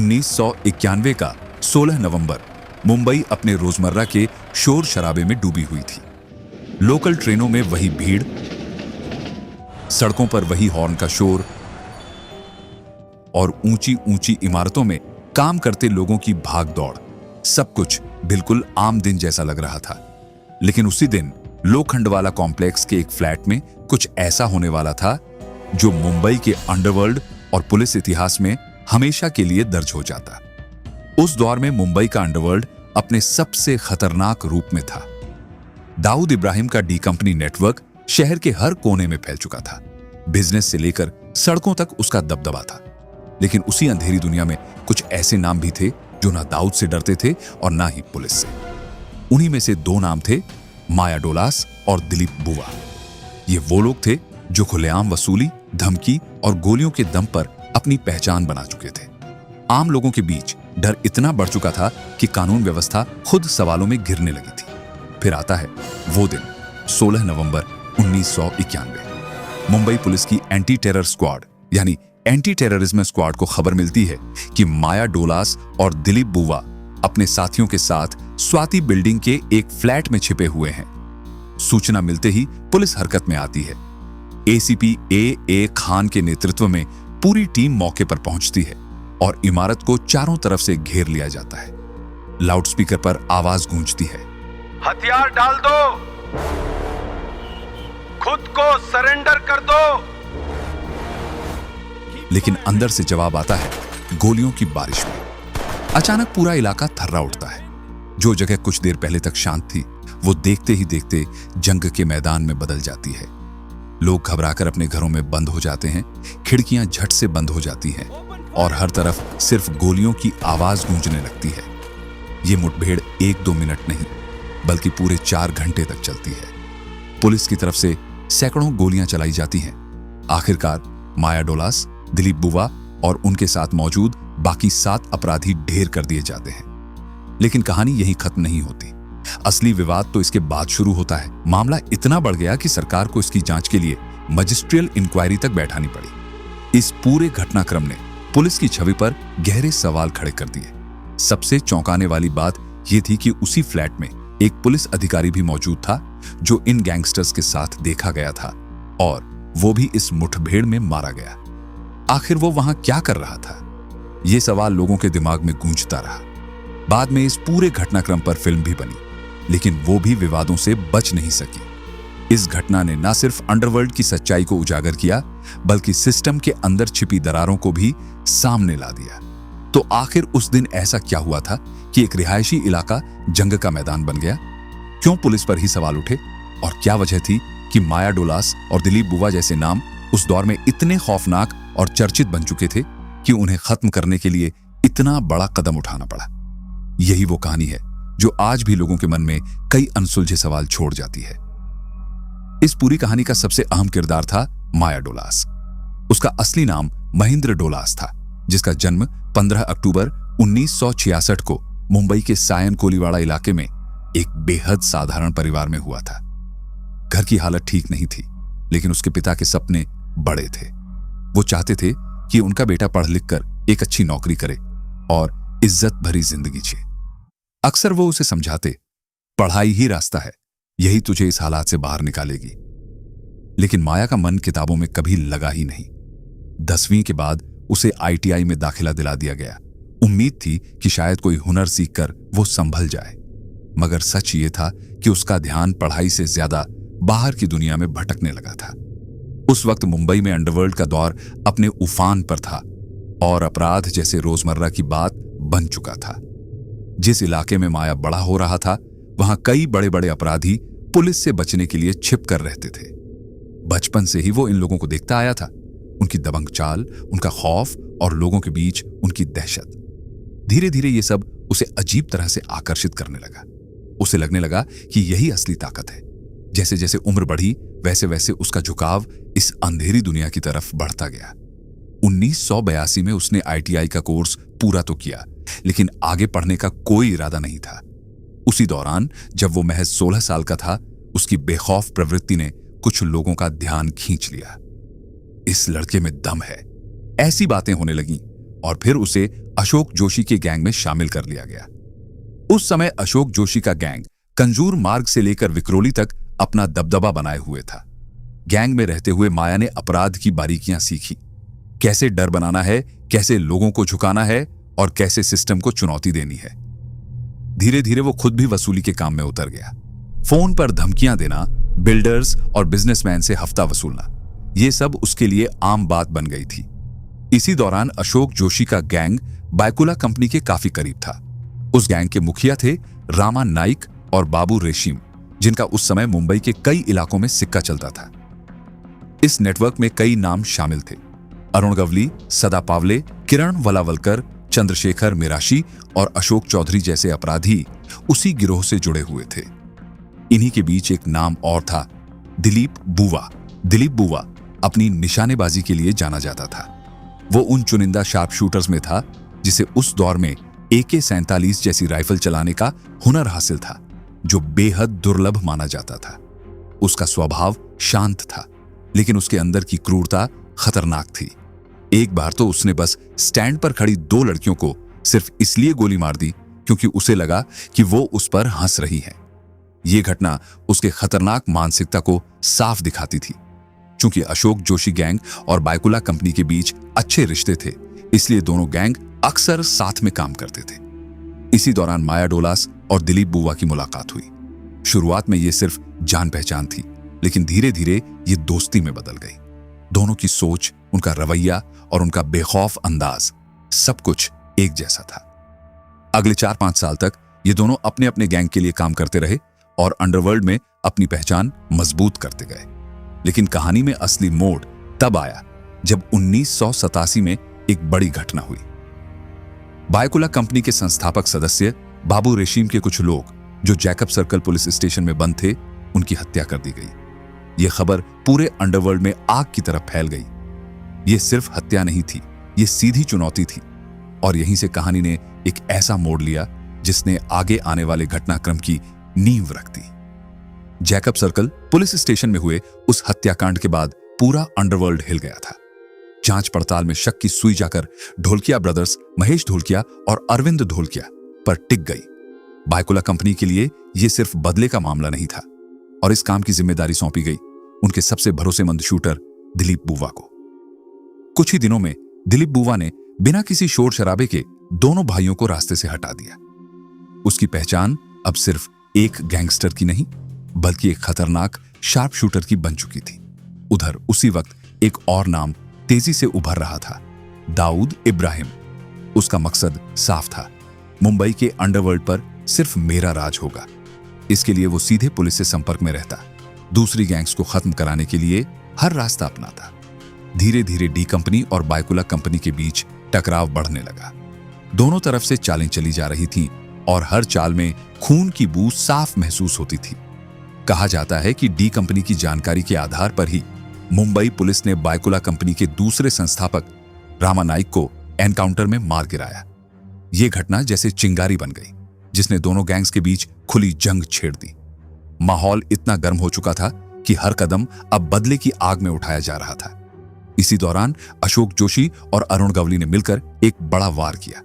1991 का 16 नवंबर मुंबई अपने रोजमर्रा के शोर शराबे में डूबी हुई थी। लोकल ट्रेनों में वही भीड़, सड़कों पर वही हॉर्न का शोर और ऊंची ऊंची इमारतों में काम करते लोगों की भाग दौड़, सब कुछ बिल्कुल आम दिन जैसा लग रहा था। लेकिन उसी दिन लोखंडवाला कॉम्प्लेक्स के एक फ्लैट में कुछ ऐसा होने वाला था जो मुंबई के अंडरवर्ल्ड और पुलिस इतिहास में हमेशा के लिए दर्ज हो जाता। उस दौर में मुंबई का अंडरवर्ल्ड अपने सबसे खतरनाक रूप में था। दाऊद इब्राहिम का डी कंपनी नेटवर्क शहर के हर कोने में फैल चुका था। बिजनेस से लेकर सड़कों तक उसका दबदबा था। लेकिन उसी अंधेरी दुनिया में कुछ ऐसे नाम भी थे जो ना दाऊद से डरते थे और ना ही पुलिस से। उन्हीं में से दो नाम थे, माया डोलास और दिलीप बुवा। ये वो लोग थे जो खुलेआम वसूली, धमकी और गोलियों के दम पर अपनी पहचान बना चुके थे। आम लोगों के बीच डर इतना बढ़ चुका था कि कानून व्यवस्था खुद सवालों में गिरने लगी थी। फिर आता है वो दिन, 16 नवंबर 1991। मुंबई पुलिस की एंटी टेरर स्क्वाड यानी एंटी टेररिज्म स्क्वाड को खबर मिलती है कि माया डोलास और दिलीप बुवा अपने साथियों के साथ स्वाति बिल्डिंग के एक फ्लैट में छिपे हुए हैं। सूचना मिलते ही पुलिस हरकत में आती है। एसीपी ए खान के नेतृत्व में पूरी टीम मौके पर पहुंचती है और इमारत को चारों तरफ से घेर लिया जाता है। लाउडस्पीकर पर आवाज गूंजती है, हथियार डाल दो, खुद को सरेंडर कर दो। लेकिन अंदर से जवाब आता है गोलियों की बारिश में। अचानक पूरा इलाका थर्रा उठता है। जो जगह कुछ देर पहले तक शांत थी, वो देखते ही देखते जंग के मैदान में बदल जाती है। लोग घबराकर अपने घरों में बंद हो जाते हैं, खिड़कियां झट से बंद हो जाती हैं और हर तरफ सिर्फ गोलियों की आवाज गूंजने लगती है। ये मुठभेड़ 1-2 मिनट नहीं, बल्कि पूरे 4 घंटे तक चलती है। पुलिस की तरफ से सैकड़ों गोलियां चलाई जाती हैं। आखिरकार माया डोलास, दिलीप बुवा और उनके साथ मौजूद बाकी 7 अपराधी ढेर कर दिए जाते हैं। लेकिन कहानी यहीं खत्म नहीं होती। असली विवाद तो इसके बाद शुरू होता है। मामला इतना बढ़ गया कि सरकार को इसकी जांच के लिए मजिस्ट्रियल इंक्वायरी तक बैठानी पड़ी। इस पूरे घटनाक्रम ने पुलिस की छवि पर गहरे सवाल खड़े कर दिए। सबसे चौंकाने वाली बात यह थी कि उसी फ्लैट में एक पुलिस अधिकारी भी मौजूद था जो इन गैंगस्टर्स के साथ देखा गया था और वो भी इस मुठभेड़ में मारा गया। आखिर वो वहां क्या कर रहा था? ये सवाल लोगों के दिमाग में गूंजता रहा। बाद में इस पूरे घटनाक्रम पर फिल्म भी बनी, लेकिन वो भी विवादों से बच नहीं सकी। इस घटना ने न सिर्फ अंडरवर्ल्ड की सच्चाई को उजागर किया, बल्कि सिस्टम के अंदर छिपी दरारों को भी सामने ला दिया। तो आखिर उस दिन ऐसा क्या हुआ था कि एक रिहायशी इलाका जंग का मैदान बन गया? क्यों पुलिस पर ही सवाल उठे? और क्या वजह थी कि माया डोलास और दिलीप बुवा जैसे नाम उस दौर में इतने खौफनाक और चर्चित बन चुके थे कि उन्हें खत्म करने के लिए इतना बड़ा कदम उठाना पड़ा? यही वो कहानी है जो आज भी लोगों के मन में कई अनसुलझे सवाल छोड़ जाती है। इस पूरी कहानी का सबसे अहम किरदार था माया डोलास। उसका असली नाम महेंद्र डोलास था, जिसका जन्म 15 अक्टूबर 1966 को मुंबई के सायन कोलीवाड़ा इलाके में एक बेहद साधारण परिवार में हुआ था। घर की हालत ठीक नहीं थी, लेकिन उसके पिता के सपने बड़े थे। वो चाहते थे कि उनका बेटा पढ़ लिख कर एक अच्छी नौकरी करे और इज्जत भरी जिंदगी जिए। अक्सर वो उसे समझाते, पढ़ाई ही रास्ता है, यही तुझे इस हालात से बाहर निकालेगी। लेकिन माया का मन किताबों में कभी लगा ही नहीं। 10वीं के बाद उसे ITI में दाखिला दिला दिया गया। उम्मीद थी कि शायद कोई हुनर सीखकर वो संभल जाए, मगर सच ये था कि उसका ध्यान पढ़ाई से ज्यादा बाहर की दुनिया में भटकने लगा था। उस वक्त मुंबई में अंडरवर्ल्ड का दौर अपने उफान पर था और अपराध जैसे रोजमर्रा की बात बन चुका था। जिस इलाके में माया बड़ा हो रहा था, वहां कई बड़े बड़े अपराधी पुलिस से बचने के लिए छिप कर रहते थे। बचपन से ही वो इन लोगों को देखता आया था, उनकी दबंग चाल, उनका खौफ और लोगों के बीच उनकी दहशत। धीरे धीरे ये सब उसे अजीब तरह से आकर्षित करने लगा। उसे लगने लगा कि यही असली ताकत है। जैसे जैसे उम्र बढ़ी, वैसे वैसे उसका झुकाव इस अंधेरी दुनिया की तरफ बढ़ता गया। 1982 में उसने ITI का कोर्स पूरा तो किया, लेकिन आगे पढ़ने का कोई इरादा नहीं था। उसी दौरान जब वो महज 16 साल का था, उसकी बेखौफ प्रवृत्ति ने कुछ लोगों का ध्यान खींच लिया। इस लड़के में दम है, ऐसी बातें होने लगीं और फिर उसे अशोक जोशी के गैंग में शामिल कर लिया गया। उस समय अशोक जोशी का गैंग कंजूर मार्ग से लेकर विक्रोली तक अपना दबदबा बनाए हुए था। गैंग में रहते हुए माया ने अपराध की बारीकियां सीखी, कैसे डर बनाना है, कैसे लोगों को झुकाना है और कैसे सिस्टम को चुनौती देनी है। धीरे धीरे वो खुद भी वसूली के काम में उतर गया। फोन पर धमकियां देना, बिल्डर्स और बिजनेसमैन से हफ्ता वसूलना, ये सब उसके लिए आम बात बन गई थी। इसी दौरान अशोक जोशी का गैंग बायकुला कंपनी के काफी करीब था। उस गैंग के मुखिया थे रामा नाइक और बाबू रेशीम, जिनका उस समय मुंबई के कई इलाकों में सिक्का चलता था। इस नेटवर्क में कई नाम शामिल थे। अरुण गवली, सदा पावले, किरण वलावलकर, चंद्रशेखर मिराशी और अशोक चौधरी जैसे अपराधी उसी गिरोह से जुड़े हुए थे। इन्हीं के बीच एक नाम और था, दिलीप बुवा। दिलीप बुवा अपनी निशानेबाजी के लिए जाना जाता था। वो उन चुनिंदा शार्प शूटर्स में था जिसे उस दौर में AK-47 जैसी राइफल चलाने का हुनर हासिल था, जो बेहद दुर्लभ माना जाता था। उसका स्वभाव शांत था, लेकिन उसके अंदर की क्रूरता खतरनाक थी। एक बार तो उसने बस स्टैंड पर खड़ी 2 लड़कियों को सिर्फ इसलिए गोली मार दी क्योंकि उसे लगा कि वो उस पर हंस रही हैं। यह घटना उसके खतरनाक मानसिकता को साफ दिखाती थी। चूंकि अशोक जोशी गैंग और बायकुला कंपनी के बीच अच्छे रिश्ते थे, इसलिए दोनों गैंग अक्सर साथ में काम करते थे। इसी दौरान माया डोलास और दिलीप बुवा की मुलाकात हुई। शुरुआत में यह सिर्फ जान पहचान थी, लेकिन धीरे धीरे ये दोस्ती में बदल गई। दोनों की सोच, उनका रवैया और उनका बेखौफ अंदाज, सब कुछ एक जैसा था। अगले 4-5 साल तक ये दोनों अपने अपने गैंग के लिए काम करते रहे और अंडरवर्ल्ड में अपनी पहचान मजबूत करते गए। लेकिन कहानी में असली मोड़ तब आया जब 1987 में एक बड़ी घटना हुई। बायकुला कंपनी के संस्थापक सदस्य बाबू रेशीम के कुछ लोग, जो जैकब सर्कल पुलिस स्टेशन में बंद थे, उनकी हत्या कर दी गई। यह खबर पूरे अंडरवर्ल्ड में आग की तरह फैल गई। यह सिर्फ हत्या नहीं थी, यह सीधी चुनौती थी। और यहीं से कहानी ने एक ऐसा मोड़ लिया जिसने आगे आने वाले घटनाक्रम की नींव रख दी। जैकब सर्कल पुलिस स्टेशन में हुए उस हत्याकांड के बाद पूरा अंडरवर्ल्ड हिल गया था। जांच पड़ताल में शक की सुई जाकर ढोलकिया ब्रदर्स महेश ढोलकिया और अरविंद ढोलकिया पर टिक गई। बायकुला कंपनी के लिए यह सिर्फ बदले का मामला नहीं था और इस काम की जिम्मेदारी सौंपी गई उनके सबसे भरोसेमंद शूटर दिलीप बुवा को। कुछ ही दिनों में दिलीप बुवा ने बिना किसी शोर शराबे के दोनों भाइयों को रास्ते से हटा दिया। उसकी पहचान अब सिर्फ एक गैंगस्टर की नहीं, बल्कि एक खतरनाक शार्प शूटर की बन चुकी थी। उधर उसी वक्त एक और नाम तेजी से उभर रहा था, दाऊद इब्राहिम। उसका मकसद साफ था, मुंबई के अंडरवर्ल्ड पर सिर्फ मेरा राज होगा। इसके लिए वो सीधे पुलिस से संपर्क में रहता, दूसरी गैंग्स को खत्म कराने के लिए हर रास्ता अपनाता। धीरे धीरे डी कंपनी और बायकुला कंपनी के बीच टकराव बढ़ने लगा। दोनों तरफ से चालें चली जा रही थीं और हर चाल में खून की बू साफ महसूस होती थी। कहा जाता है कि डी कंपनी की जानकारी के आधार पर ही मुंबई पुलिस ने बायकुला कंपनी के दूसरे संस्थापक रामा नाइक को एनकाउंटर में मार गिराया। यह घटना जैसे चिंगारी बन गई, जिसने दोनों गैंग्स के बीच खुली जंग छेड़ दी। माहौल इतना गर्म हो चुका था कि हर कदम अब बदले की आग में उठाया जा रहा था। इसी दौरान अशोक जोशी और अरुण गवली ने मिलकर एक बड़ा वार किया।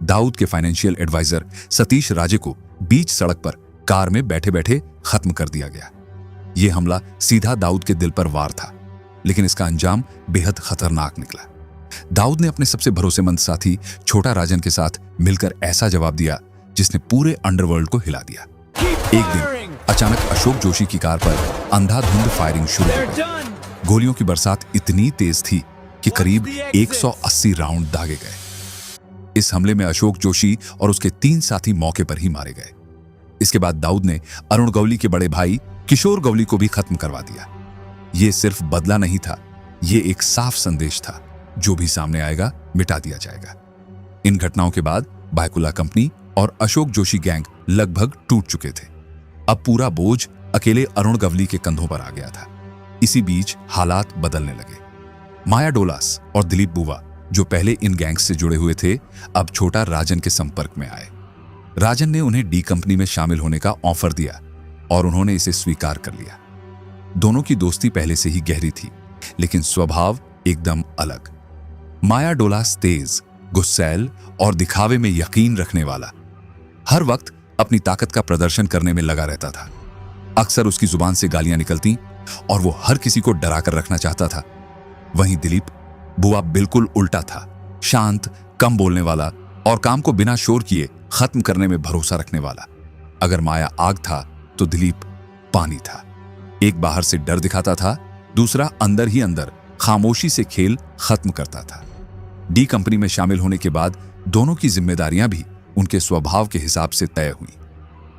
दाऊद के फाइनेंशियल एडवाइजर सतीश राजे को बीच सड़क पर कार में बैठे बैठे खत्म कर दिया गया। यह हमला सीधा दाऊद के दिल पर वार था, लेकिन इसका अंजाम बेहद खतरनाक निकला। दाऊद ने अपने सबसे भरोसेमंद साथी छोटा राजन के साथ मिलकर ऐसा जवाब दिया जिसने पूरे अंडरवर्ल्ड को हिला दिया। एक दिन अचानक अशोक जोशी की कार पर अंधाधुंध फायरिंग शुरू हो गई। गोलियों की बरसात इतनी तेज थी कि करीब 180 राउंड दागे गए। इस हमले में अशोक जोशी और उसके 3 साथी मौके पर ही मारे गए। इसके बाद दाऊद ने अरुण गवली के बड़े भाई किशोर गवली को भी खत्म करवा दिया। यह सिर्फ बदला नहीं था, यह एक साफ संदेश था, जो भी सामने आएगा मिटा दिया जाएगा। इन घटनाओं के बाद बायकुला कंपनी और अशोक जोशी गैंग लगभग टूट चुके थे। अब पूरा बोझ अकेले अरुण गवली के कंधों पर आ गया था। इसी बीच हालात बदलने लगे। माया डोलास और दिलीप बुवा, जो पहले इन गैंग्स से जुड़े हुए थे, अब छोटा राजन के संपर्क में आए। राजन ने उन्हें डी कंपनी में शामिल होने का ऑफर दिया और उन्होंने इसे स्वीकार कर लिया। दोनों की दोस्ती पहले से ही गहरी थी, लेकिन स्वभाव एकदम अलग। माया डोलास तेज, गुस्सैल और दिखावे में यकीन रखने वाला। हर वक्त अपनी ताकत का प्रदर्शन करने में लगा रहता था। अक्सर उसकी जुबान से गालियां निकलती और वो हर किसी को डरा कर रखना चाहता था। वहीं दिलीप बुआ बिल्कुल उल्टा था, शांत, कम बोलने वाला और काम को बिना शोर किए खत्म करने में भरोसा रखने वाला। अगर माया आग था तो दिलीप पानी था। एक बाहर से डर दिखाता था, दूसरा अंदर ही अंदर खामोशी से खेल खत्म करता था। डी कंपनी में शामिल होने के बाद दोनों की जिम्मेदारियां भी उनके स्वभाव के हिसाब से तय हुई।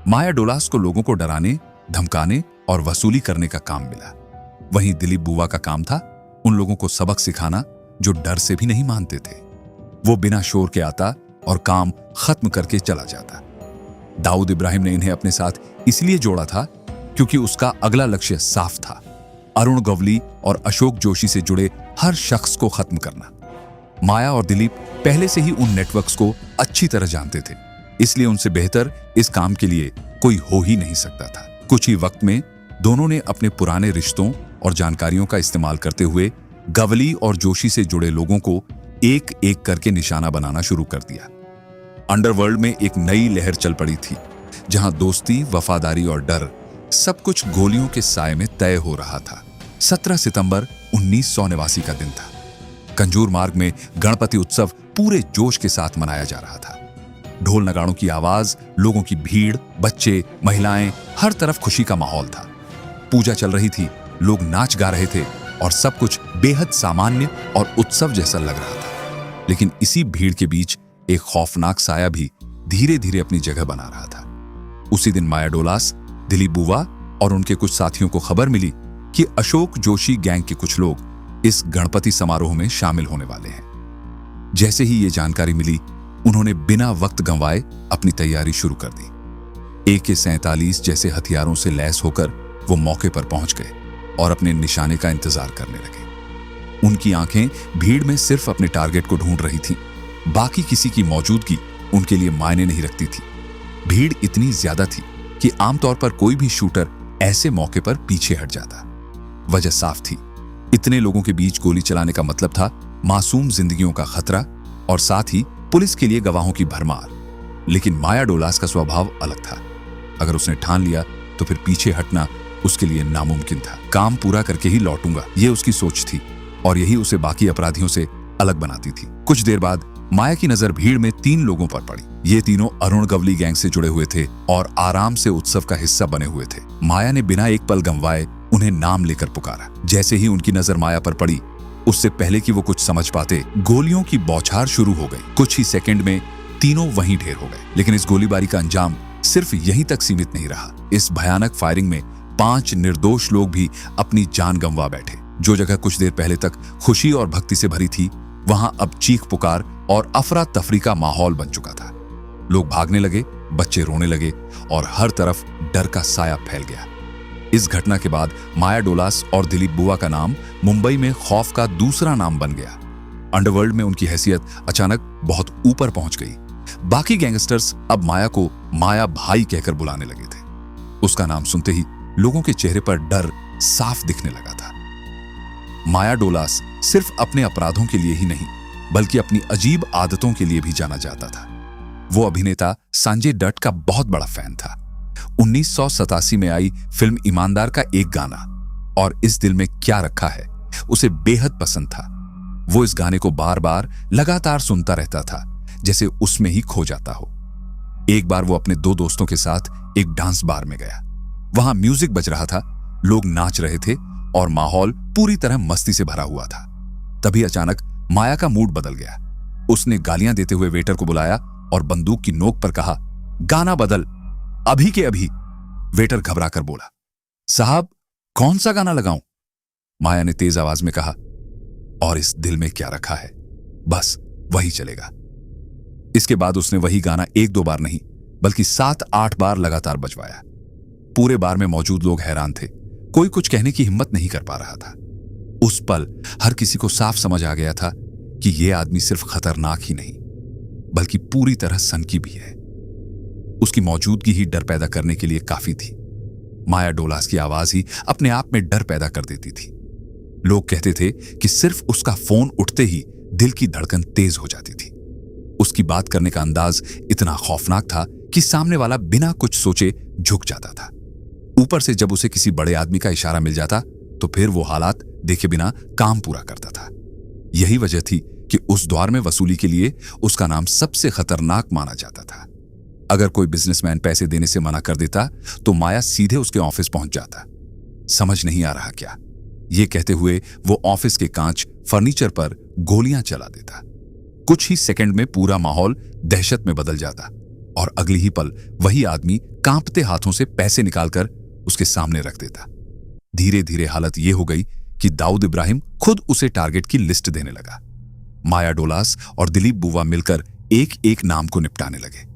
माया डोलास को लोगों को डराने, धमकाने और वसूली करने का काम मिला। वहीं दिलीप बुआ का काम था उन लोगों को सबक सिखाना जो डर से भी नहीं मानते थे। वो बिना शोर के आता और काम खत्म करके चला जाता। दाऊद इब्राहिम ने इन्हें अपने साथ इसलिए जोड़ा था क्योंकि उसका अगला लक्ष्य साफ था, अरुण गवली और अशोक जोशी से जुड़े हर शख्स को खत्म करना। माया और दिलीप पहले से ही उन नेटवर्क्स को अच्छी तरह जानते थे, इसलिए उनसे बेहतर इस काम के लिए कोई हो ही नहीं सकता था। कुछ ही वक्त में दोनों ने अपने पुराने रिश्तों और जानकारियों का इस्तेमाल करते हुए गवली और जोशी से जुड़े लोगों को एक एक करके निशाना बनाना शुरू कर दिया। अंडरवर्ल्ड में एक नई लहर चल पड़ी थी, जहां दोस्ती, वफादारी और डर सब कुछ गोलियों के साए में तय हो रहा था। 17 सितंबर 1989 का दिन था। कंजूर मार्ग में गणपति उत्सव पूरे जोश के साथ मनाया जा रहा था। ढोल नगाड़ों की आवाज, लोगों की भीड़, बच्चे, महिलाएं, हर तरफ खुशी का माहौल था। पूजा चल रही थी, लोग नाच गा रहे थे और सब कुछ बेहद सामान्य और उत्सव जैसा लग रहा था। लेकिन इसी भीड़ के बीच एक खौफनाक साया भी धीरे धीरे अपनी जगह बना रहा था। उसी दिन माया डोलास, दिलीप बुआ और उनके कुछ साथियों को खबर मिली कि अशोक जोशी गैंग के कुछ लोग इस गणपति समारोह में शामिल होने वाले हैं। जैसे ही ये जानकारी मिली, उन्होंने बिना वक्त गंवाए अपनी तैयारी शुरू कर दी। AK-47 जैसे हथियारों से लैस होकर वो मौके पर पहुंच गए और अपने निशाने का इंतजार करने लगे। उनकी आंखें भीड़ में सिर्फ अपने टारगेट को ढूंढ रही थीं। बाकी किसी की मौजूदगी उनके लिए मायने नहीं रखती थी। भीड़ इतनी ज्यादा थी कि आमतौर पर कोई भी शूटर ऐसे मौके पर पीछे हट जाता। वजह साफ थी, इतने लोगों के बीच गोली चलाने का मतलब था मासूम जिंदगियों का खतरा और साथ ही पुलिस के लिए गवाहों की भरमार। लेकिन माया डोलास का स्वभाव अलग था। अगर उसने ठान लिया तो फिर पीछे हटना उसके लिए नामुमकिन था। काम पूरा करके ही लौटूंगा, ये उसकी सोच थी और यही उसे बाकी अपराधियों से अलग बनाती थी। कुछ देर बाद माया की नजर भीड़ में 3 लोगों पर पड़ी। ये तीनों अरुण गवली गैंग से जुड़े हुए थे और आराम से उत्सव का हिस्सा बने हुए थे। माया ने बिना एक पल गंवाए उन्हें नाम लेकर पुकारा। जैसे ही उनकी नजर माया पर पड़ी, उससे पहले कि वो कुछ समझ पाते, गोलियों की बौछार शुरू हो गई। कुछ ही सेकंड में तीनों वहीं ढेर हो गए। लेकिन इस गोलीबारी का अंजाम सिर्फ यहीं तक सीमित नहीं रहा। इस भयानक फायरिंग में 5 निर्दोष लोग भी अपनी जान गंवा बैठे। जो जगह कुछ देर पहले तक खुशी और भक्ति से भरी थी, वहां अब चीख पुकार और अफरा तफरी का माहौल बन चुका था। लोग भागने लगे, बच्चे रोने लगे और हर तरफ डर का साया फैल गया। इस घटना के बाद माया डोलास और दिलीप बुआ का नाम मुंबई में खौफ का दूसरा नाम बन गया। अंडरवर्ल्ड में उनकी हैसियत अचानक बहुत ऊपर पहुंच गई। बाकी गैंगस्टर्स अब माया को माया भाई कहकर बुलाने लगे थे। उसका नाम सुनते ही लोगों के चेहरे पर डर साफ दिखने लगा था। माया डोलास सिर्फ अपने अपराधों के लिए ही नहीं, बल्कि अपनी अजीब आदतों के लिए भी जाना जाता था। वो अभिनेता संजय दत्त का बहुत बड़ा फैन था। 1987 में आई फिल्म ईमानदार का एक गाना और इस दिल में क्या रखा है उसे बेहद पसंद था। वो इस गाने को बार बार लगातार सुनता रहता था, जैसे उसमें ही खो जाता हो। एक बार वो अपने 2 दोस्तों के साथ एक डांस बार में गया। वहां म्यूजिक बज रहा था, लोग नाच रहे थे और माहौल पूरी तरह मस्ती से भरा हुआ था। तभी अचानक माया का मूड बदल गया। उसने गालियां देते हुए वेटर को बुलाया और बंदूक की नोक पर कहा, गाना बदल, अभी के अभी। वेटर घबरा कर बोला, साहब कौन सा गाना लगाऊं? माया ने तेज आवाज में कहा, और इस दिल में क्या रखा है, बस वही चलेगा। इसके बाद उसने वही गाना 1-2 बार नहीं बल्कि 7-8 बार लगातार बजवाया। पूरे बार में मौजूद लोग हैरान थे। कोई कुछ कहने की हिम्मत नहीं कर पा रहा था। उस पल हर किसी को साफ समझ आ गया था कि यह आदमी सिर्फ खतरनाक ही नहीं बल्कि पूरी तरह सनकी भी है। उसकी मौजूदगी ही डर पैदा करने के लिए काफी थी। माया डोलास की आवाज ही अपने आप में डर पैदा कर देती थी। लोग कहते थे कि सिर्फ उसका फोन उठते ही दिल की धड़कन तेज हो जाती थी। उसकी बात करने का अंदाज इतना खौफनाक था कि सामने वाला बिना कुछ सोचे झुक जाता था। ऊपर से जब उसे किसी बड़े आदमी का इशारा मिल जाता तो फिर वो हालात देखे बिना काम पूरा करता था। यही वजह थी कि उस दौर में वसूली के लिए उसका नाम सबसे खतरनाक माना जाता था। अगर कोई बिजनेसमैन पैसे देने से मना कर देता तो माया सीधे उसके ऑफिस पहुंच जाता। समझ नहीं आ रहा क्या, ये कहते हुए वो ऑफिस के कांच फर्नीचर पर गोलियां चला देता। कुछ ही सेकंड में पूरा माहौल दहशत में बदल जाता और अगली ही पल वही आदमी कांपते हाथों से पैसे निकालकर उसके सामने रख देता। धीरे धीरे हालत यह हो गई कि दाऊद इब्राहिम खुद उसे टारगेट की लिस्ट देने लगा। माया डोलास और दिलीप बुवा मिलकर एक एक नाम को निपटाने लगे।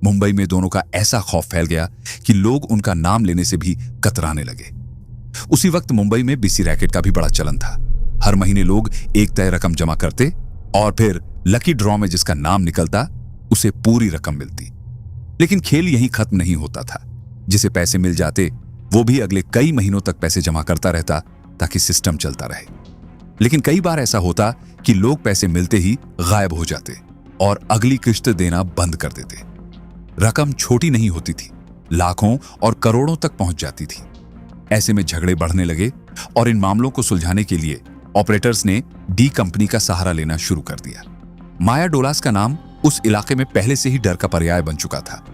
मुंबई में दोनों का ऐसा खौफ फैल गया कि लोग उनका नाम लेने से भी कतराने लगे। उसी वक्त मुंबई में बिसी रैकेट का भी बड़ा चलन था। हर महीने लोग एक तय रकम जमा करते और फिर लकी ड्रॉ में जिसका नाम निकलता उसे पूरी रकम मिलती। लेकिन खेल यहीं खत्म नहीं होता था। जिसे पैसे मिल जाते वो भी अगले कई महीनों तक पैसे जमा करता रहता ताकि सिस्टम चलता रहे। लेकिन कई बार ऐसा होता कि लोग पैसे मिलते ही गायब हो जाते और अगली किश्त देना बंद कर देते। रकम छोटी नहीं होती थी, लाखों और करोड़ों तक पहुंच जाती थी। ऐसे में झगड़े बढ़ने लगे और इन मामलों को सुलझाने के लिए ऑपरेटर्स ने डी कंपनी का सहारा लेना शुरू कर दिया। माया डोलास का नाम उस इलाके में पहले से ही डर का पर्याय बन चुका था,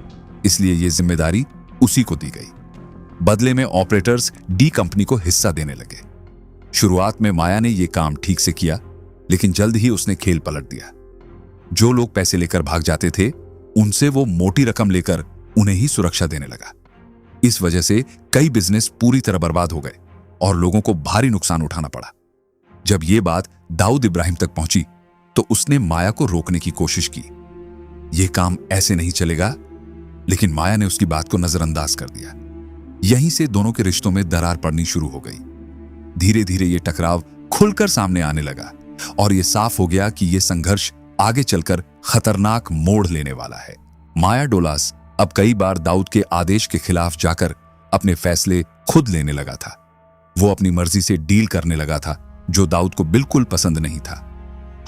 इसलिए यह जिम्मेदारी उसी को दी गई। बदले में ऑपरेटर्स डी कंपनी को हिस्सा देने लगे। शुरुआत में माया ने यह काम ठीक से किया, लेकिन जल्द ही उसने खेल पलट दिया। जो लोग पैसे लेकर भाग जाते थे उनसे वो मोटी रकम लेकर उन्हें ही सुरक्षा देने लगा। इस वजह से कई बिजनेस पूरी तरह बर्बाद हो गए और लोगों को भारी नुकसान उठाना पड़ा। जब यह बात दाऊद इब्राहिम तक पहुंची तो उसने माया को रोकने की कोशिश की। यह काम ऐसे नहीं चलेगा, लेकिन माया ने उसकी बात को नजरअंदाज कर दिया। यहीं से दोनों के रिश्तों में दरार पड़नी शुरू हो गई। धीरे धीरे यह टकराव खुलकर सामने आने लगा और यह साफ हो गया कि यह संघर्ष आगे चलकर खतरनाक मोड़ लेने वाला है। माया डोलास अब कई बार दाऊद के आदेश के खिलाफ जाकर अपने फैसले खुद लेने लगा था। वो अपनी मर्जी से डील करने लगा था, जो दाऊद को बिल्कुल पसंद नहीं था।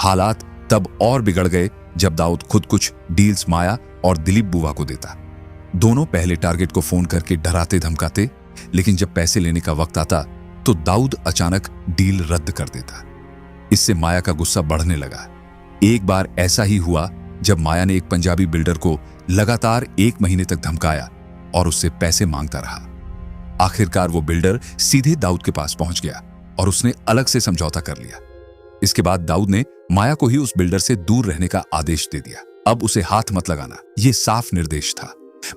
हालात तब और बिगड़ गए जब दाऊद खुद कुछ डील्स माया और दिलीप बुवा को देता। दोनों पहले टारगेट को फोन करके डराते धमकाते, लेकिन जब पैसे लेने का वक्त आता तो दाऊद अचानक डील रद्द कर देता। इससे माया का गुस्सा बढ़ने लगा। एक बार ऐसा ही हुआ जब माया ने एक पंजाबी बिल्डर को लगातार 1 महीने तक धमकाया और उससे पैसे मांगता रहा। आखिरकार वो बिल्डर सीधे दाऊद के पास पहुंच गया और उसने अलग से समझौता कर लिया। इसके बाद दाऊद ने माया को ही उस बिल्डर से दूर रहने का आदेश दे दिया। अब उसे हाथ मत लगाना, ये साफ निर्देश था।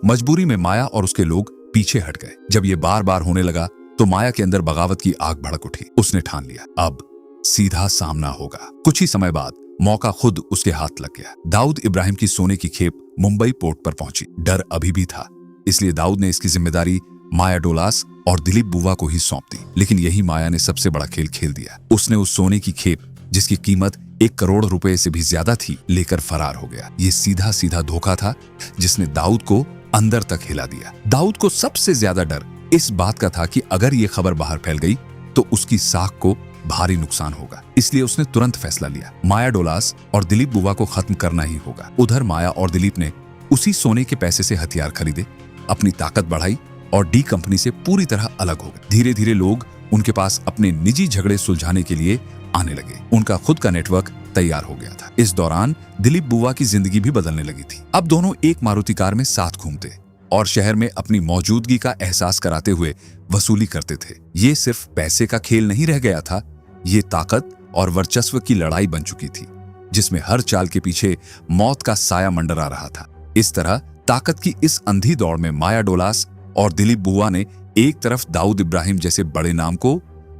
मजबूरी में माया और उसके लोग पीछे हट गए। जब ये बार बार होने लगा तो माया के अंदर बगावत की आग भड़क उठी। उसने ठान लिया, अब सीधा सामना होगा। कुछ ही समय बाद मौका खुद उसके हाथ लग गया। दाऊद इब्राहिम की सोने की खेप मुंबई पोर्ट पर पहुंची। डर अभी भी था, इसलिए दाऊद ने इसकी जिम्मेदारी माया डोलास और दिलीप बुवा को ही सौंप दी। लेकिन यही माया ने सबसे बड़ा खेल खेल दिया। उसने उस सोने की खेप, जिसकी कीमत 1 करोड़ रुपए से भी ज्यादा थी, लेकर फरार हो गया। ये सीधा सीधा धोखा था जिसने दाऊद को अंदर तक हिला दिया। दाऊद को सबसे ज्यादा डर इस बात का था कि अगर ये खबर बाहर फैल गई तो उसकी साख को भारी नुकसान होगा। इसलिए उसने तुरंत फैसला लिया, माया डोलास और दिलीप बुवा को खत्म करना ही होगा। उधर माया और दिलीप ने उसी सोने के पैसे से हथियार खरीदे, अपनी ताकत बढ़ाई और डी कंपनी से पूरी तरह अलग हो गए। धीरे धीरे लोग उनके पास अपने निजी झगड़े सुलझाने के लिए आने लगे। उनका खुद का नेटवर्क तैयार हो गया था। इस दौरान दिलीप बुवा की जिंदगी भी बदलने लगी थी। अब दोनों एक मारुति कार में साथ घूमते और शहर में अपनी मौजूदगी का एहसास कराते हुए वसूली करते थे। ये सिर्फ पैसे का खेल नहीं रह गया था, ये ताकत और वर्चस्व की लड़ाई बन चुकी थी, जिसमें हर चाल के पीछे मौत का साया मंडरा रहा था। इस तरह ताकत की इस अंधी दौड़ में माया डोलास और दिलीप बुवा ने एक तरफ दाऊद इब्राहिम जैसे बड़े नाम को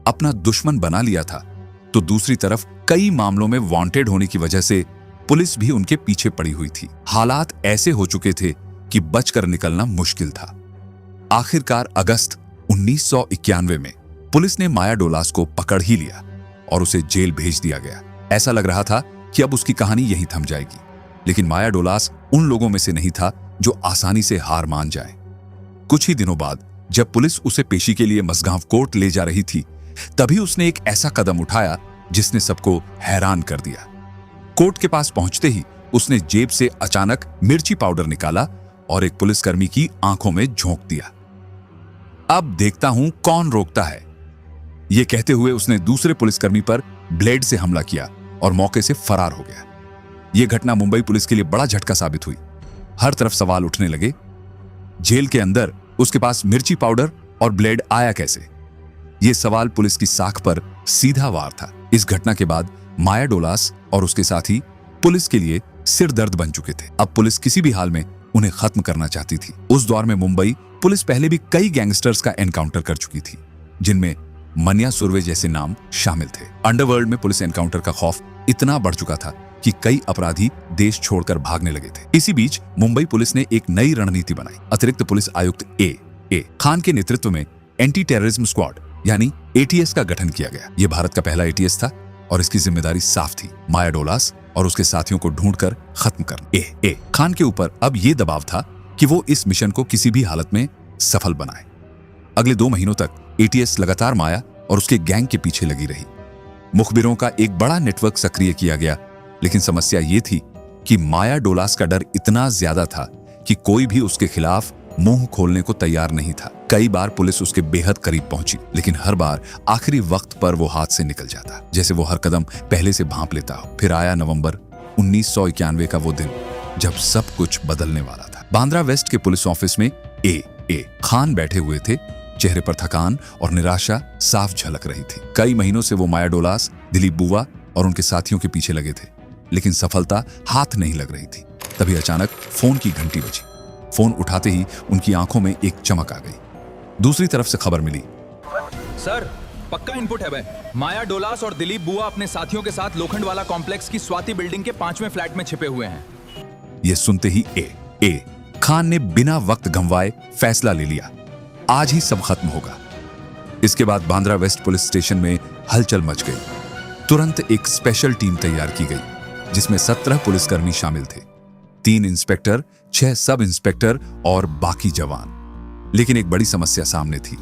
अपना दुश्मन बना लिया था, तो दूसरी तरफ कई मामलों में वांटेड होने की वजह से पुलिस भी उनके पीछे पड़ी हुई थी। हालात ऐसे हो चुके थे कि बचकर निकलना मुश्किल था। आखिरकार अगस्त 1991 में पुलिस ने माया डोलास को पकड़ ही लिया और उसे जेल भेज दिया गया। ऐसा लग रहा था कि अब उसकी कहानी यहीं थम जाएगी, लेकिन माया डोलास उन लोगों में से नहीं था जो आसानी से हार मान जाए। कुछ ही दिनों बाद जब पुलिस उसे पेशी के लिए मसगांव कोर्ट ले जा रही थी, तभी उसने एक ऐसा कदम उठाया जिसने सबको हैरान कर दिया। कोर्ट के पास पहुंचते ही उसने जेब से अचानक मिर्ची पाउडर निकाला और एक पुलिसकर्मी की आंखों में झोंक दिया। अब देखता हूं कौन रोकता है। यह कहते हुए उसने दूसरे पुलिसकर्मी पर ब्लेड से हमला किया और मौके से फरार हो गया। यह घटना मुंबई पुलिस के लिए बड़ा झटका साबित हुई। हर तरफ सवाल उठने लगे, जेल के अंदर उसके पास मिर्ची पाउडर और ब्लेड आया कैसे? यह सवाल पुलिस की साख पर सीधा वार था। इस घटना के बाद माया डोलास और उसके साथी पुलिस के लिए सिर दर्द बन चुके थे। अब पुलिस किसी भी हाल में उन्हें खत्म करना चाहती थी। उस दौर में मुंबई पुलिस पहले भी कई गैंगस्टर्स का एनकाउंटर कर चुकी थी, जिनमें मनिया सुरवे जैसे नाम शामिल थे। अंडरवर्ल्ड में पुलिस एनकाउंटर का खौफ इतना बढ़ चुका था कि कई अपराधी देश छोड़कर भागने लगे थे। इसी बीच मुंबई पुलिस ने एक नई रणनीति बनाई। अतिरिक्त पुलिस आयुक्त ए खान के नेतृत्व में एंटी टेररिज्म स्क्वाड यानी एटीएस का गठन किया गया। यह भारत का पहला एटीएस था और इसकी जिम्मेदारी साफ थी, माया डोलास और उसके साथियों को ढूंढकर खत्म करना। खान के ऊपर अब यह दबाव था कि वो इस मिशन को किसी भी हालत में सफल बनाए। अगले 2 महीनों तक एटीएस लगातार माया और उसके गैंग के पीछे लगी रही। मुखबिरों का एक बड़ा नेटवर्क सक्रिय किया गया, लेकिन समस्या ये थी कि माया डोलास का डर इतना ज्यादा था कि कोई भी उसके खिलाफ मुंह खोलने को तैयार नहीं था। कई बार पुलिस उसके बेहद करीब पहुंची, लेकिन हर बार आखिरी वक्त पर वो हाथ से निकल जाता, जैसे वो हर कदम पहले से भांप लेता हो। फिर आया नवंबर 1991 का वो दिन जब सब कुछ बदलने वाला था। बांद्रा वेस्ट के पुलिस ऑफिस में ए खान बैठे हुए थे। चेहरे पर थकान और निराशा साफ झलक रही थी। कई महीनों से वो माया डोलास, दिलीप बुआ और उनके साथियों के पीछे लगे थे, लेकिन सफलता हाथ नहीं लग रही थी। तभी अचानक फोन की घंटी बजी। फोन उठाते ही उनकी आंखों में एक चमक आ गई। दूसरी तरफ से खबर मिली, सर पक्का इनपुट है भाई। माया डोलास और दिलीप बुआ अपने साथियों के साथ लोखंड वाला कॉम्प्लेक्स की स्वाति बिल्डिंग के 5वें फ्लैट में छिपे हुए हैं। यह सुनते ही ए खान ने बिना वक्त गंवाए फैसला ले लिया, आज ही सब खत्म होगा। इसके बाद बांद्रा वेस्ट पुलिस स्टेशन में हलचल मच गई। तुरंत एक स्पेशल टीम तैयार की गई, जिसमें 17 पुलिसकर्मी शामिल थे, 3 इंस्पेक्टर, 6 सब इंस्पेक्टर और बाकी जवान। लेकिन एक बड़ी समस्या सामने थी।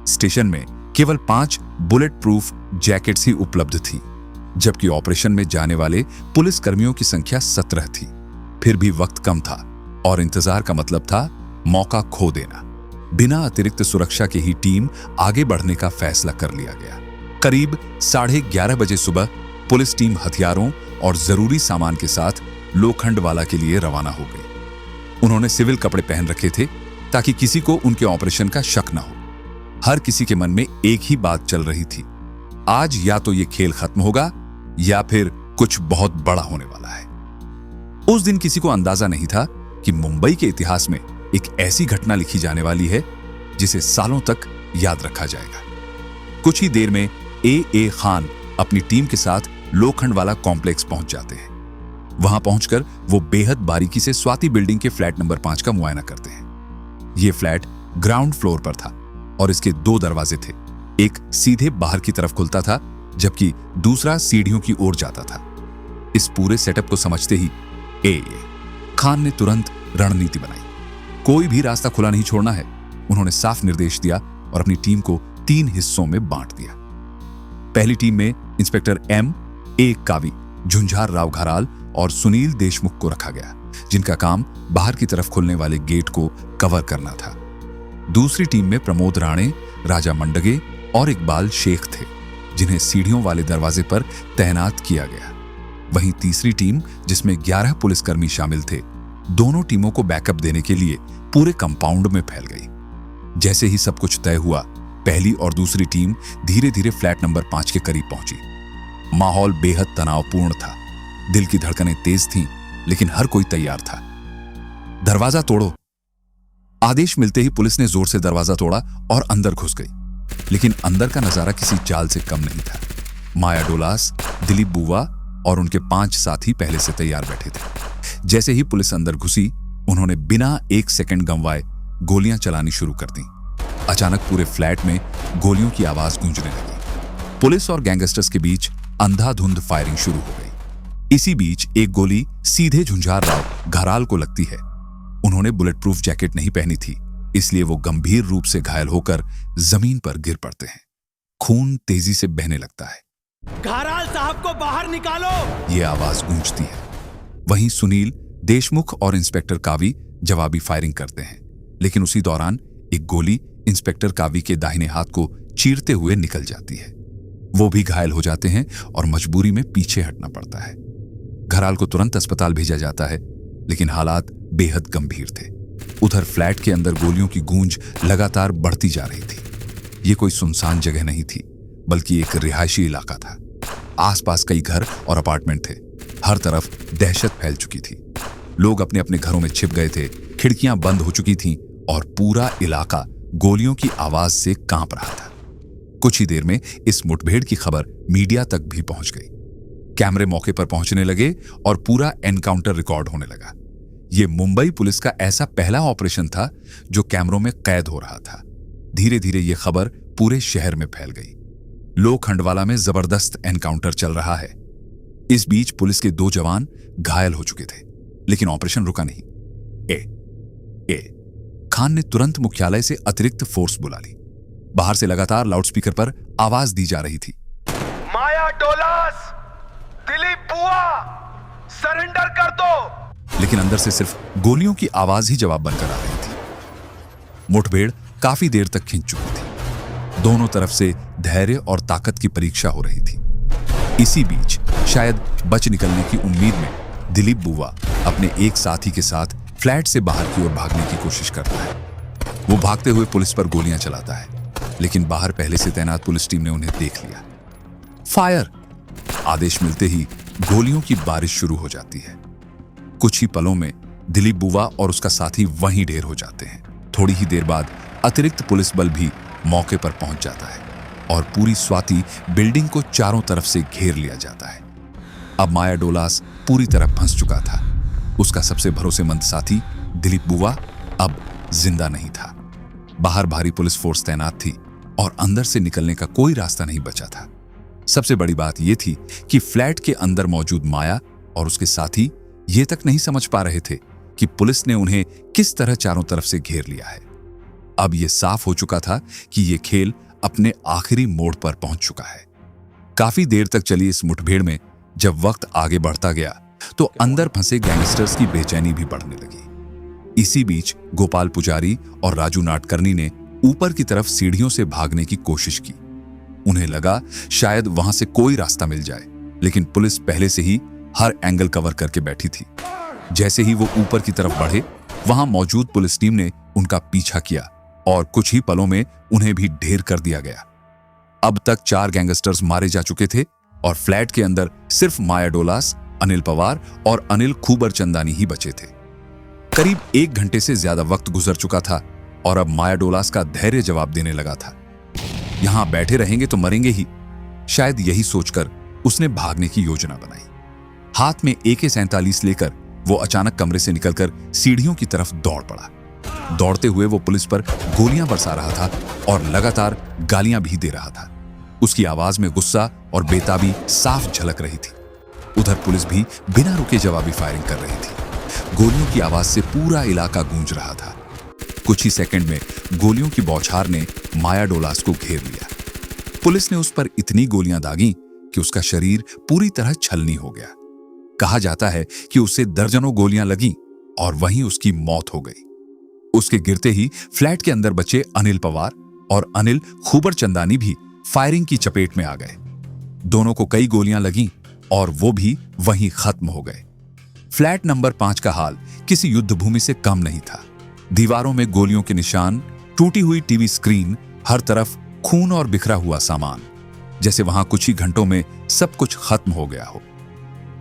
स्टेशन में केवल 5 बुलेट प्रूफ जैकेट्स ही उपलब्ध थी, जबकि ऑपरेशन में जाने वाले पुलिसकर्मियों की संख्या 17 थी। फिर भी वक्त कम था और इंतजार का मतलब था मौका खो देना। बिना अतिरिक्त सुरक्षा के ही टीम आगे बढ़ने का फैसला कर लिया गया। करीब 11:30 बजे सुबह पुलिस टीम हथियारों और जरूरी सामान के साथ लोखंडवाला के लिए रवाना हो गई। उन्होंने सिविल कपड़े पहन रखे थे ताकि किसी को उनके ऑपरेशन का शक न हो। हर किसी के मन में एक ही बात चल रही थी, आज या तो ये खेल खत्म होगा या फिर कुछ बहुत बड़ा होने वाला है। उस दिन किसी को अंदाजा नहीं था कि मुंबई के इतिहास में एक ऐसी घटना लिखी जाने वाली है जिसे सालों तक याद रखा जाएगा। कुछ ही देर में ए खान अपनी टीम के साथ लोखंडवाला कॉम्प्लेक्स पहुंच जाते हैं। वहां पहुंचकर वो बेहद बारीकी से स्वाति बिल्डिंग के फ्लैट नंबर 5 का मुआयना करते हैं। यह फ्लैट ग्राउंड फ्लोर पर था और इसके 2 दरवाजे थे। एक सीधे बाहर की तरफ खुलता था, जबकि दूसरा सीढ़ियों की ओर जाता था। इस पूरे सेटअप को समझते ही ए खान ने तुरंत रणनीति बनाई। कोई भी रास्ता खुला नहीं छोड़ना है। उन्होंने साफ निर्देश दिया और अपनी टीम को 3 हिस्सों में बांट दिया। पहली टीम में इंस्पेक्टर ए कावी, झुंझार राव घराल और सुनील देशमुख को रखा गया, जिनका काम बाहर की तरफ खुलने वाले गेट को कवर करना था। दूसरी टीम में प्रमोद राणे, राजा मंडगे और इकबाल शेख थे, जिन्हें सीढ़ियों वाले दरवाजे पर तैनात किया गया। वहीं तीसरी टीम, जिसमें 11 पुलिसकर्मी शामिल थे, दोनों टीमों को बैकअप देने के लिए पूरे कंपाउंड में फैल गई। जैसे ही सब कुछ तय हुआ, पहली और दूसरी टीम धीरे धीरे फ्लैट नंबर 5 के करीब पहुंची। माहौल बेहद तनावपूर्ण था। दिल की धड़कनें तेज थीं, लेकिन हर कोई तैयार था। दरवाजा तोड़ो। आदेश मिलते ही पुलिस ने जोर से दरवाजा तोड़ा और अंदर घुस गई। लेकिन अंदर का नजारा किसी चाल से कम नहीं था। माया डोलास, दिलीप बुआ और उनके 5 साथी पहले से तैयार बैठे थे। जैसे ही पुलिस अंदर घुसी, उन्होंने बिना 1 सेकंड गंवाए गोलियां चलानी शुरू कर दी। अचानक पूरे फ्लैट में गोलियों की आवाज गूंजने लगी। पुलिस और गैंगस्टर्स के बीच अंधाधुंध फायरिंग शुरू हो गई। इसी बीच एक गोली सीधे झुंझार राव घराल को लगती है। उन्होंने बुलेट प्रूफ जैकेट नहीं पहनी थी, इसलिए वो गंभीर रूप से घायल होकर जमीन पर गिर पड़ते हैं। खून तेजी से बहने लगता है। घराल साहब को बाहर निकालो! ये आवाज गूंजती है। वहीं सुनील, देशमुख और इंस्पेक्टर कावी जवाबी फायरिंग करते हैं, लेकिन उसी दौरान एक गोली इंस्पेक्टर कावी के दाहिने हाथ को चीरते हुए निकल जाती है। वो भी घायल हो जाते हैं और मजबूरी में पीछे हटना पड़ता है। घराल को तुरंत अस्पताल भेजा जाता है, लेकिन हालात बेहद गंभीर थे। उधर फ्लैट के अंदर गोलियों की गूंज लगातार बढ़ती जा रही थी। ये कोई सुनसान जगह नहीं थी, बल्कि एक रिहायशी इलाका था। आसपास कई घर और अपार्टमेंट थे। हर तरफ दहशत फैल चुकी थी। लोग अपने अपने घरों में छिप गए थे, खिड़कियां बंद हो चुकी थीं और पूरा इलाका गोलियों की आवाज से कांप रहा था। कुछ ही देर में इस मुठभेड़ की खबर मीडिया तक भी पहुंच गई। कैमरे मौके पर पहुंचने लगे और पूरा एनकाउंटर रिकॉर्ड होने लगा। यह मुंबई पुलिस का ऐसा पहला ऑपरेशन था जो कैमरों में कैद हो रहा था। धीरे धीरे यह खबर पूरे शहर में फैल गई। लोखंडवाला में जबरदस्त एनकाउंटर चल रहा है। इस बीच पुलिस के 2 जवान घायल हो चुके थे, लेकिन ऑपरेशन रुका नहीं। खान ने तुरंत मुख्यालय से अतिरिक्त फोर्स बुला ली। बाहर से लगातार लाउडस्पीकर पर आवाज दी जा रही थी, माया डोलास, दिलीप बुआ, सरेंडर कर दो। लेकिन अंदर से सिर्फ गोलियों की आवाज ही जवाब बनकर आ रही थी। मुठभेड़ काफी देर तक खिंच चुकी थी। दोनों तरफ से धैर्य और ताकत की परीक्षा हो रही थी। इसी बीच शायद बच निकलने की उम्मीद में दिलीप बुआ अपने एक साथी के साथ फ्लैट से बाहर की ओर भागने की कोशिश करता है। वो भागते हुए पुलिस पर गोलियां चलाता है, लेकिन बाहर पहले से तैनात पुलिस टीम ने उन्हें देख लिया। फायर! आदेश मिलते ही गोलियों की बारिश शुरू हो जाती है। कुछ ही पलों में दिलीप बुआ और उसका साथी वहीं ढेर हो जाते हैं। थोड़ी ही देर बाद अतिरिक्त पुलिस बल भी मौके पर पहुंच जाता है और पूरी स्वाति बिल्डिंग को चारों तरफ से घेर लिया जाता है। अब माया डोलास पूरी तरह फंस चुका था। उसका सबसे भरोसेमंद साथी दिलीप बुआ अब जिंदा नहीं था। बाहर भारी पुलिस फोर्स तैनात थी और अंदर से निकलने का कोई रास्ता नहीं बचा था। सबसे बड़ी बात यह थी कि फ्लैट के अंदर मौजूद माया और उसके साथी ये तक नहीं समझ पा रहे थे कि पुलिस ने उन्हें किस तरह चारों तरफ से घेर लिया है। अब यह साफ हो चुका था कि यह खेल अपने आखिरी मोड़ पर पहुंच चुका है। काफी देर तक चली इस मुठभेड़ में जब वक्त आगे बढ़ता गया तो अंदर फंसे गैंगस्टर्स की बेचैनी भी बढ़ने लगी। इसी बीच गोपाल पुजारी और राजू नाडकर्णी ने ऊपर की तरफ सीढ़ियों से भागने की कोशिश की। उन्हें लगा शायद वहां से कोई रास्ता मिल जाए, लेकिन पुलिस पहले से ही हर एंगल कवर करके बैठी थी। जैसे ही वो ऊपर की तरफ बढ़े, वहां मौजूद पुलिस टीम ने उनका पीछा किया और कुछ ही पलों में उन्हें भी ढेर कर दिया गया। अब तक 4 गैंगस्टर्स मारे जा चुके थे और फ्लैट के अंदर सिर्फ माया डोलास, अनिल पवार और अनिल खूबरचंदानी ही बचे थे। करीब 1 घंटे से ज्यादा वक्त गुजर चुका था और अब माया डोलास का धैर्य जवाब देने लगा था। यहां बैठे रहेंगे तो मरेंगे ही, शायद यही सोचकर उसने भागने की योजना बनाई। हाथ में AK-47 लेकर वो अचानक कमरे से निकलकर सीढ़ियों की तरफ दौड़ पड़ा। दौड़ते हुए वो पुलिस पर गोलियां बरसा रहा था और लगातार गालियां भी दे रहा था। उसकी आवाज में गुस्सा और बेताबी साफ झलक रही थी। उधर पुलिस भी बिना रुके जवाबी फायरिंग कर रही थी। गोलियों की आवाज से पूरा इलाका गूंज रहा था। कुछ ही सेकंड में गोलियों की बौछार ने माया डोलास को घेर लिया। पुलिस ने उस पर इतनी गोलियां दागी कि उसका शरीर पूरी तरह छलनी हो गया। कहा जाता है कि उसे दर्जनों गोलियां लगी और वहीं उसकी मौत हो गई। उसके गिरते ही फ्लैट के अंदर बचे अनिल पवार और अनिल खूबरचंदानी भी फायरिंग की चपेट में आ गए। दोनों को कई गोलियां लगीं और वो भी वहीं खत्म हो गए। फ्लैट नंबर 5 का हाल किसी युद्ध भूमि से कम नहीं था। दीवारों में गोलियों के निशान, टूटी हुई टीवी स्क्रीन, हर तरफ खून और बिखरा हुआ सामान, जैसे वहां कुछ ही घंटों में सब कुछ खत्म हो गया हो।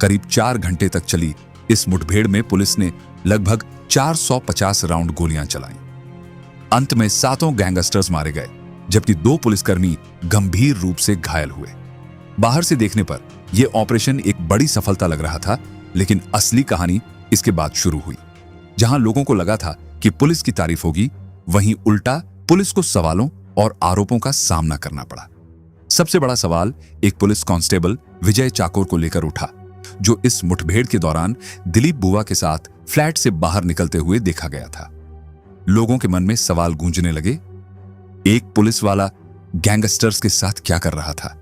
करीब 4 घंटे तक चली इस मुठभेड़ में पुलिस ने लगभग 450 राउंड गोलियां चलाईं। अंत में 7 गैंगस्टर्स मारे गए, जबकि 2 पुलिसकर्मी गंभीर रूप से घायल हुए। बाहर से देखने पर यह ऑपरेशन एक बड़ी सफलता लग रहा था, लेकिन असली कहानी इसके बाद शुरू हुई। जहां लोगों को लगा था कि पुलिस की तारीफ होगी, वहीं उल्टा पुलिस को सवालों और आरोपों का सामना करना पड़ा। सबसे बड़ा सवाल एक पुलिस कांस्टेबल विजय चाकोर को लेकर उठा, जो इस मुठभेड़ के दौरान दिलीप बुआ के साथ फ्लैट से बाहर निकलते हुए देखा गया था। लोगों के मन में सवाल गूंजने लगे, एक पुलिस वाला गैंगस्टर्स के साथ क्या कर रहा था?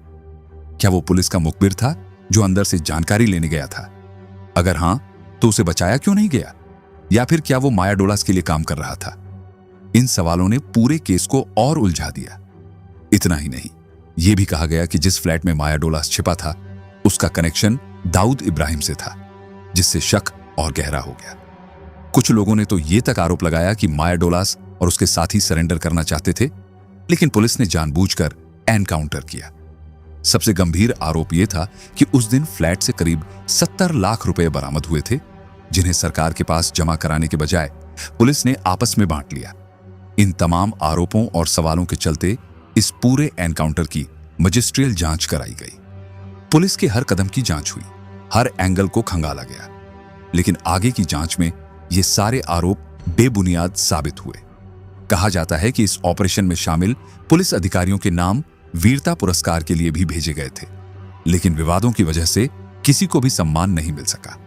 क्या वो पुलिस का मुखबिर था जो अंदर से जानकारी लेने गया था? अगर हां, तो उसे बचाया क्यों नहीं गया? या फिर क्या वो माया डोलास के लिए काम कर रहा था? इन सवालों ने पूरे केस को और उलझा दिया। इतना ही नहीं, यह भी कहा गया कि जिस फ्लैट में माया डोलास छिपा था उसका कनेक्शन दाऊद इब्राहिम से था, जिससे शक और गहरा हो गया। कुछ लोगों ने तो यह तक आरोप लगाया कि माया डोलास और उसके साथी सरेंडर करना चाहते थे, लेकिन पुलिस ने जानबूझकर एनकाउंटर किया। सबसे गंभीर आरोप यह था कि उस दिन फ्लैट से करीब 70 लाख रुपए बरामद हुए थे, जिन्हें सरकार के पास जमा कराने के बजाय पुलिस ने आपस में बांट लिया। इन तमाम आरोपों और सवालों के चलते इस पूरे एनकाउंटर की मजिस्ट्रियल जांच कराई गई। पुलिस के हर कदम की जांच हुई, हर एंगल को खंगाला गया, लेकिन आगे की जांच में ये सारे आरोप बेबुनियाद साबित हुए। कहा जाता है कि इस ऑपरेशन में शामिल पुलिस अधिकारियों के नाम वीरता पुरस्कार के लिए भी भेजे गए थे, लेकिन विवादों की वजह से किसी को भी सम्मान नहीं मिल सका।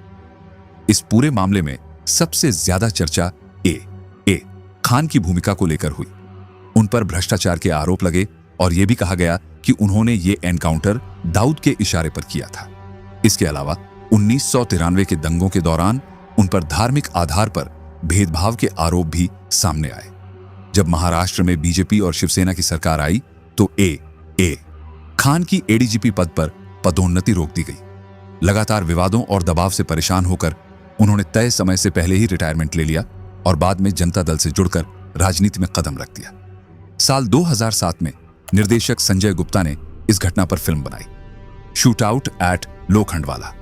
इस पूरे मामले में सबसे ज्यादा चर्चा ए खान की भूमिका को लेकर हुई। उन पर भ्रष्टाचार के आरोप लगे और यह भी कहा गया कि उन्होंने ये एनकाउंटर दाऊद के इशारे पर किया था। इसके अलावा 1993 के दंगों के दौरान उन पर धार्मिक आधार पर भेदभाव के आरोप भी सामने आए। जब महाराष्ट्र में बीजेपी और शिवसेना की सरकार आई तो ए खान की एडीजीपी पद पर पदोन्नति रोक दी गई। लगातार विवादों और दबाव से परेशान होकर उन्होंने तय समय से पहले ही रिटायरमेंट ले लिया और बाद में जनता दल से जुड़कर राजनीति में कदम रख दिया। साल 2007 में निर्देशक संजय गुप्ता ने इस घटना पर फिल्म बनाई, शूट आउट एट लोखंडवाला।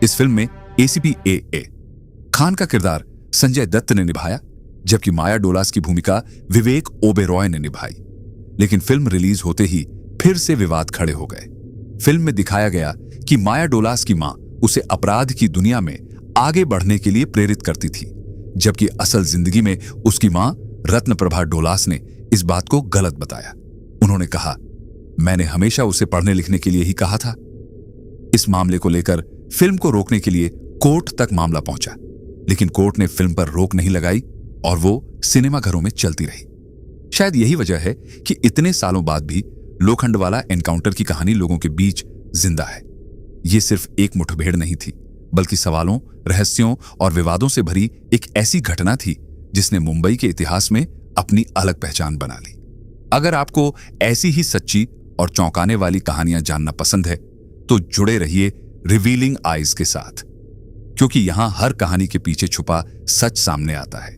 इस फिल्म में एसीपी ए खान का किरदार संजय दत्त ने निभाया, जबकि माया डोलास की भूमिका विवेक ओबेरॉय ने निभाई। लेकिन फिल्म रिलीज होते ही फिर से विवाद खड़े हो गए। फिल्म में दिखाया गया कि माया डोलास की मां उसे अपराध की दुनिया में आगे बढ़ने के लिए प्रेरित करती थी, जबकि असल जिंदगी में उसकी मां रत्न प्रभा डोलास ने इस बात को गलत बताया। उन्होंने कहा, मैंने हमेशा उसे पढ़ने लिखने के लिए ही कहा था। इस मामले को लेकर फिल्म को रोकने के लिए कोर्ट तक मामला पहुंचा, लेकिन कोर्ट ने फिल्म पर रोक नहीं लगाई और वो सिनेमाघरों में चलती रही। शायद यही वजह है कि इतने सालों बाद भी लोखंडवाला एनकाउंटर की कहानी लोगों के बीच जिंदा है। ये सिर्फ एक मुठभेड़ नहीं थी, बल्कि सवालों, रहस्यों और विवादों से भरी एक ऐसी घटना थी जिसने मुंबई के इतिहास में अपनी अलग पहचान बना ली। अगर आपको ऐसी ही सच्ची और चौंकाने वाली कहानियां जानना पसंद है तो जुड़े रहिए रिवीलिंग आइज के साथ, क्योंकि यहां हर कहानी के पीछे छुपा सच सामने आता है।